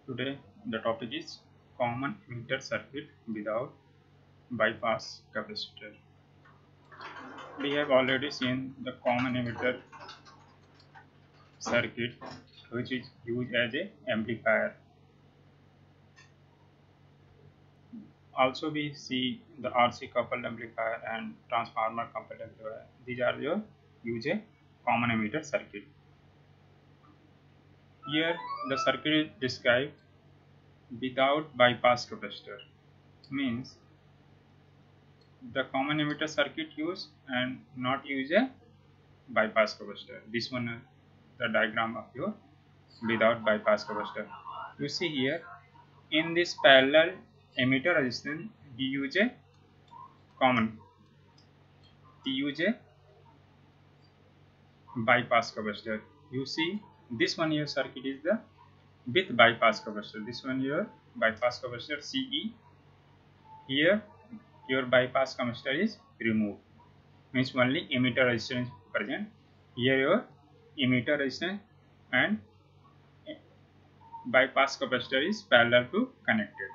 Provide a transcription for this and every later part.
Today the topic is common emitter circuit without bypass capacitor. We have already seen the common emitter circuit which is used as a amplifier. Also we see the RC coupled amplifier and transformer coupled amplifier. These are your use a common emitter circuit. Here the circuit is described without bypass capacitor, means the common emitter circuit use and not use a bypass capacitor. This one the diagram of your without bypass capacitor. You see here in this parallel emitter resistance we use a common, we use a bypass capacitor. You see this one your circuit is the with bypass capacitor. This one your bypass capacitor CE. Here your bypass capacitor is removed, means only emitter resistance present. Here your emitter resistance and bypass capacitor is parallel to connected.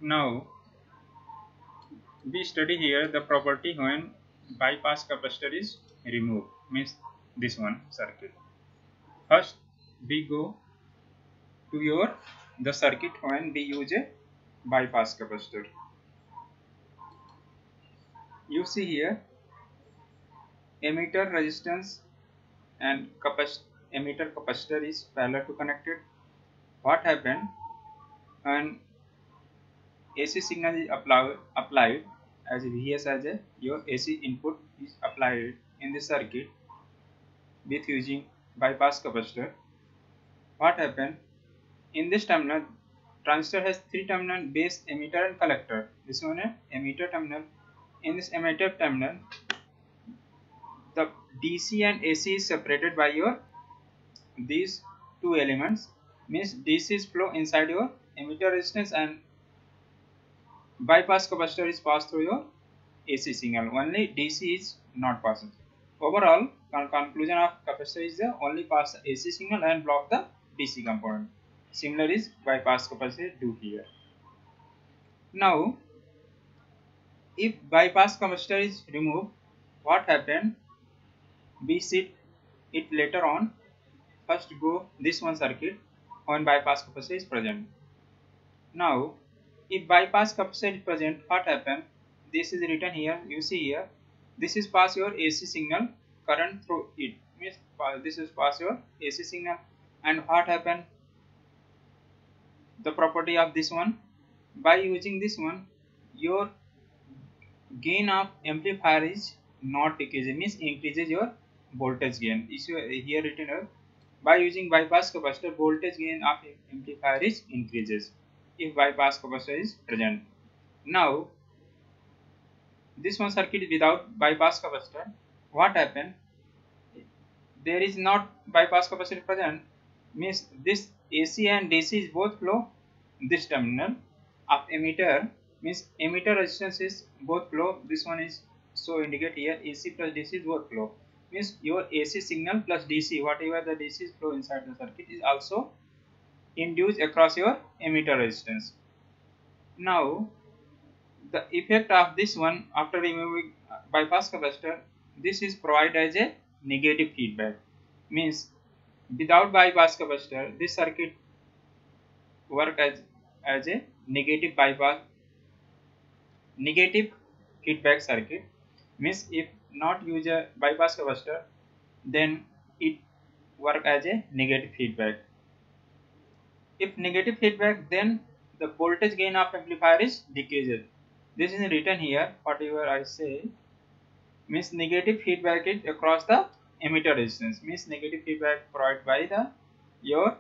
Now we study here the property when bypass capacitor is removed, means this one circuit. First we go to your the circuit when we use a bypass capacitor. You see here emitter resistance and emitter capacitor is parallel to connected. What happened when AC signal is applied as Vs as a your AC input is applied in the circuit with using bypass capacitor? What happened in this terminal? Transistor has three terminal: base, emitter and collector. This one is emitter terminal. In this emitter terminal the DC and AC is separated by your these two elements, means DC is flow inside your emitter resistance and bypass capacitor is passed through your AC signal. Only DC is not passing. Overall conclusion of capacitor is the only pass the AC signal and block the DC component. Similar is bypass capacitor do here. Now if bypass capacitor is removed, what happened? We see it later on. First go this one circuit when bypass capacitor is present. Now if bypass capacitor is present, what happened? This is written here. You see here, this is pass your AC signal current through it, means this is pass your AC signal. And what happened? The property of this one, by using this one your gain of amplifier is not decreasing, means increases your voltage gain. Is here written by using bypass capacitor voltage gain of amplifier is increases if bypass capacitor is present. Now this one circuit without bypass capacitor, what happened? There is not bypass capacitor present, means this AC and DC is both flow this terminal of emitter, means emitter resistance is both flow. This one is so indicate here AC plus DC is both flow, means your AC signal plus DC, whatever the DC is flow inside the circuit, is also induced across your emitter resistance. Now the effect of this one after removing bypass capacitor, this is provided as a negative feedback, means without bypass capacitor this circuit work as a negative feedback circuit, means if not use a bypass capacitor then it work as a negative feedback. If negative feedback, then the voltage gain of amplifier is decreased. This is written here, whatever I say, means negative feedback is across the emitter resistance, means negative feedback provided by the your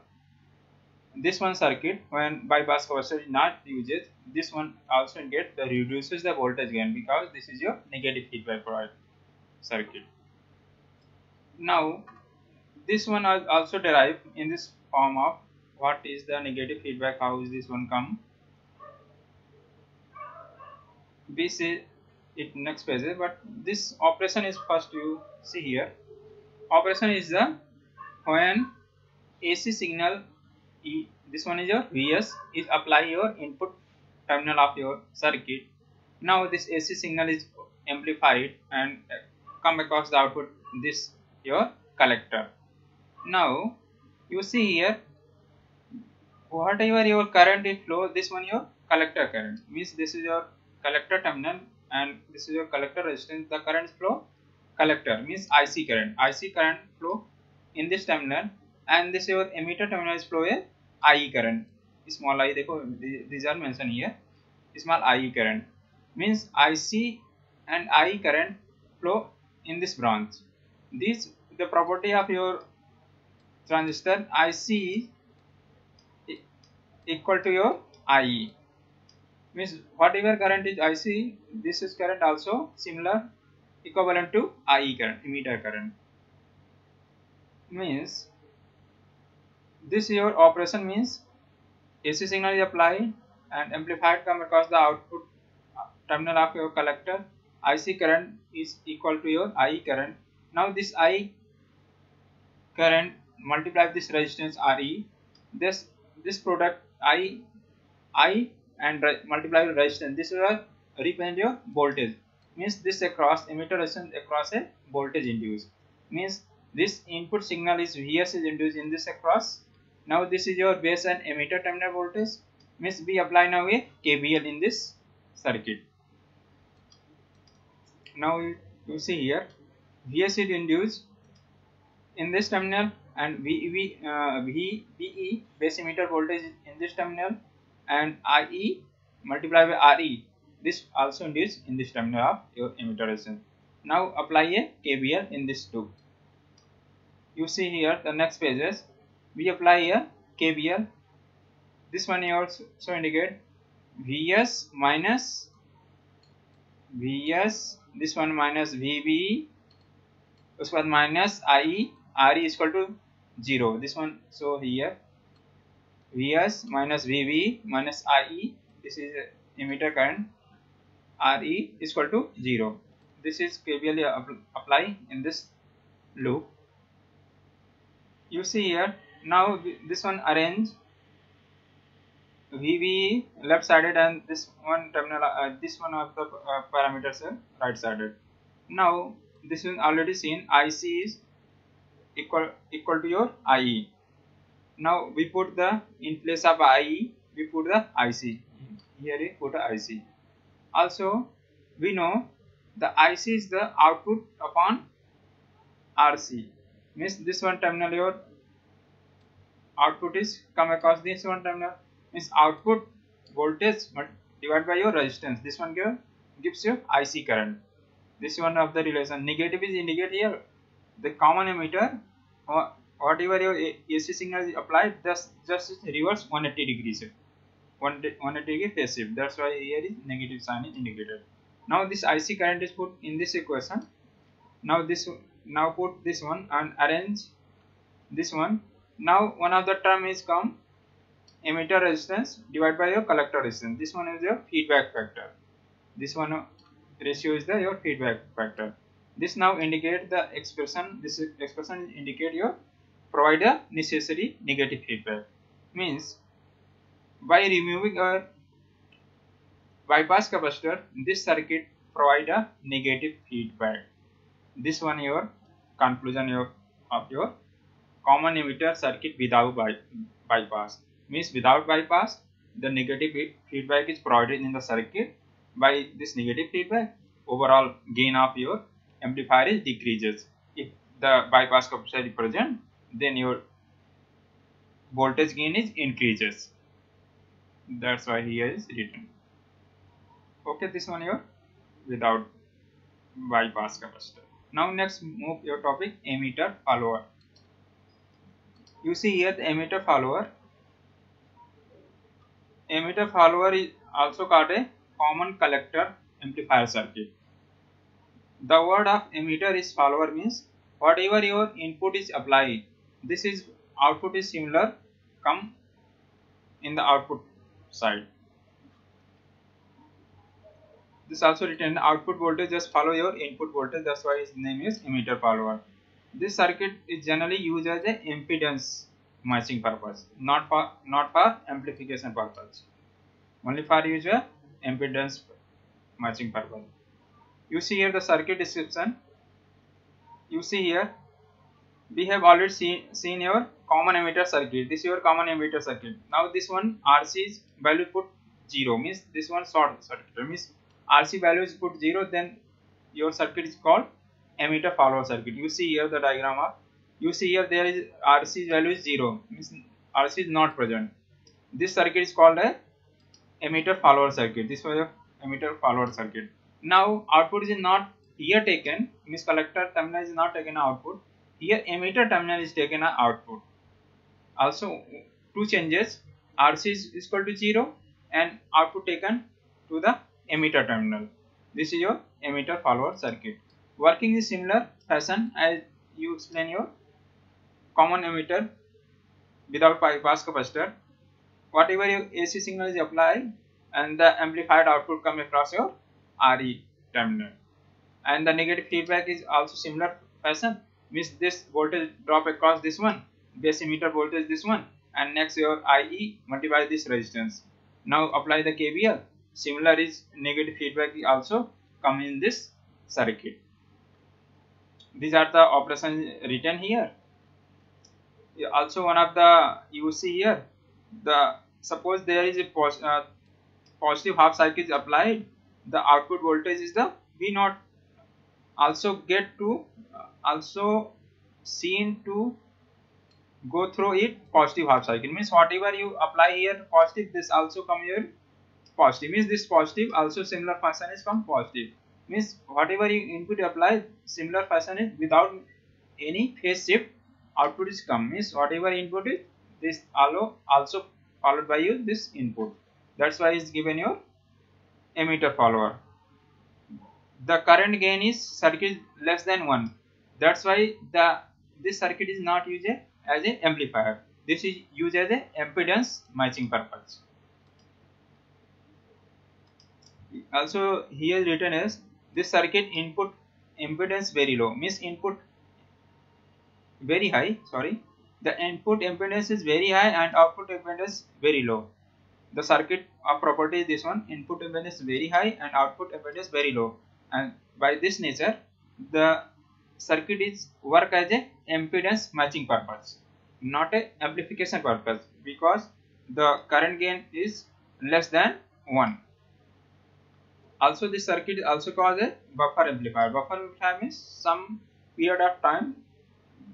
this one circuit when bypass capacitor is not used. This one also get the reduces the voltage gain because this is your negative feedback provided circuit. Now this one is also derived in this form of what is the negative feedback, how is this one come. We see it next page, but this operation is first you see here. Operation is the when AC signal, this one is your Vs, is apply your input terminal of your circuit. Now this AC signal is amplified and come across the output, this your collector. Now you see here, whatever your current is flow, this one your collector current, means this is your collector terminal and this is your collector resistance. The current flow collector means IC current flow in this terminal, and this your emitter terminal is flow a IE current, small I, देखो these are mentioned here, small IE current means IC and IE current flow in this branch. This the property of your transistor, IC is equal to your IE, means whatever current is IC, this is current also similar equivalent to IE current, emitter current. Means this your operation means AC signal is applied and amplified come across the output terminal of your collector. IC current is equal to your IE current. Now this IE current multiply this resistance RE. This product I and multiply with resistance. This will represent your voltage. Means this across emitter resistance across a voltage induced. Means this input signal is Vs is induced in this across. Now this is your base and emitter terminal voltage. Means we apply now a KVL in this circuit. Now you see here, Vs is induced in this terminal and VE base emitter voltage in this terminal, and IE multiplied by RE, this also induced in this terminal of your emitter resistance. Now apply a KVL in this loop. You see here the next pages, we apply a KVL. This one also indicate Vs minus Vs, this one minus VB, this one minus IE, RE is equal to 0. This one, so here Vs minus VB minus IE, this is emitter current, RE is equal to 0. This is KVL apply in this loop. You see here, now this one arrange VB left sided and this one terminal, this one of the parameters are right sided. Now this is already seen, IC is equal to your IE. Now we put the, in place of IE we put the IC. Here we put the IC. Also we know the IC is the output upon RC. Means this one terminal your output is come across this one terminal, means output voltage divided by your resistance. This one gives you IC current. This one of the relation. Negative is indicate here the common emitter, whatever your AC signal is applied, just reverse 180 degrees, 180 degree phase shift. That's why here is negative sign is indicated. Now this IC current is put in this equation. Now put this one and arrange this one. Now one of the term is come emitter resistance divided by your collector resistance. This one is your feedback factor. This one ratio is your feedback factor. This now indicate the expression. This expression indicate your provide a necessary negative feedback. Means by removing a bypass capacitor, this circuit provide a negative feedback. This one your conclusion of your common emitter circuit without bypass. Means without bypass, the negative feedback is provided in the circuit. By this negative feedback, overall gain of your amplifier is decreases. If the bypass capacitor is present, then your voltage gain is increases. That's why here is written. Okay, this one your without bypass capacitor. Now next move your topic emitter follower. You see here the emitter follower. Emitter follower is also called a common collector amplifier circuit. The word of emitter is follower means whatever your input is applied, this is output is similar come in the output side. This also written output voltage just follow your input voltage. That's why its name is emitter follower. This circuit is generally used as a impedance matching purpose, not for amplification purpose, only for use a impedance matching purpose. You see here the circuit description. You see here we have already seen your common emitter circuit. This is your common emitter circuit. Now this one RC's value put 0, means this one short circuit, means RC value is put 0, then your circuit is called emitter follower circuit. You see here the diagram of, you see here there is RC value is 0, means RC is not present. This circuit is called a emitter follower circuit. This was a emitter follower circuit. Now output is not here taken, means collector terminal is not taken output. Here emitter terminal is taken as output. Also two changes, RC is equal to 0 and output taken to the emitter terminal. This is your emitter follower circuit. Working in similar fashion as you explain your common emitter without bypass capacitor. Whatever your AC signal is applied and the amplified output come across your RE terminal. And the negative feedback is also similar fashion, means this voltage drop across this one, base emitter voltage this one, and next your IE multiply this resistance. Now apply the KVL. Similar is negative feedback also come in this circuit. These are the operations written here. Also one of the, you see here, the suppose there is a positive half cycle is applied, the output voltage is the V0. Also get to also seen to go through it positive half cycle, means whatever you apply here positive, this also come here positive, means this positive also similar fashion is come positive, means whatever you input apply similar fashion is without any phase shift output is come, means whatever input is this also followed by you this input. That's why it's given your emitter follower. The current gain is circuit less than 1. That's why this circuit is not used as an amplifier. This is used as a impedance matching purpose. Also here written as this circuit input impedance very low, means input very high, sorry, the input impedance is very high and output impedance very low. The circuit of property is this one, input impedance very high and output impedance very low, and by this nature the circuit is work as a impedance matching purpose, not a amplification purpose, because the current gain is less than 1. Also this circuit is also called a buffer amplifier. Buffer amplifier means some period of time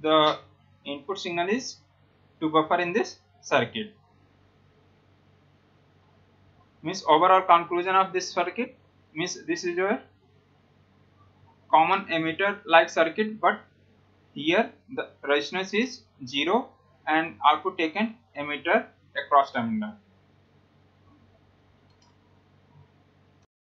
the input signal is to buffer in this circuit. Means overall conclusion of this circuit means this is your common emitter like circuit, but here the resistance is 0 and output taken emitter across terminal.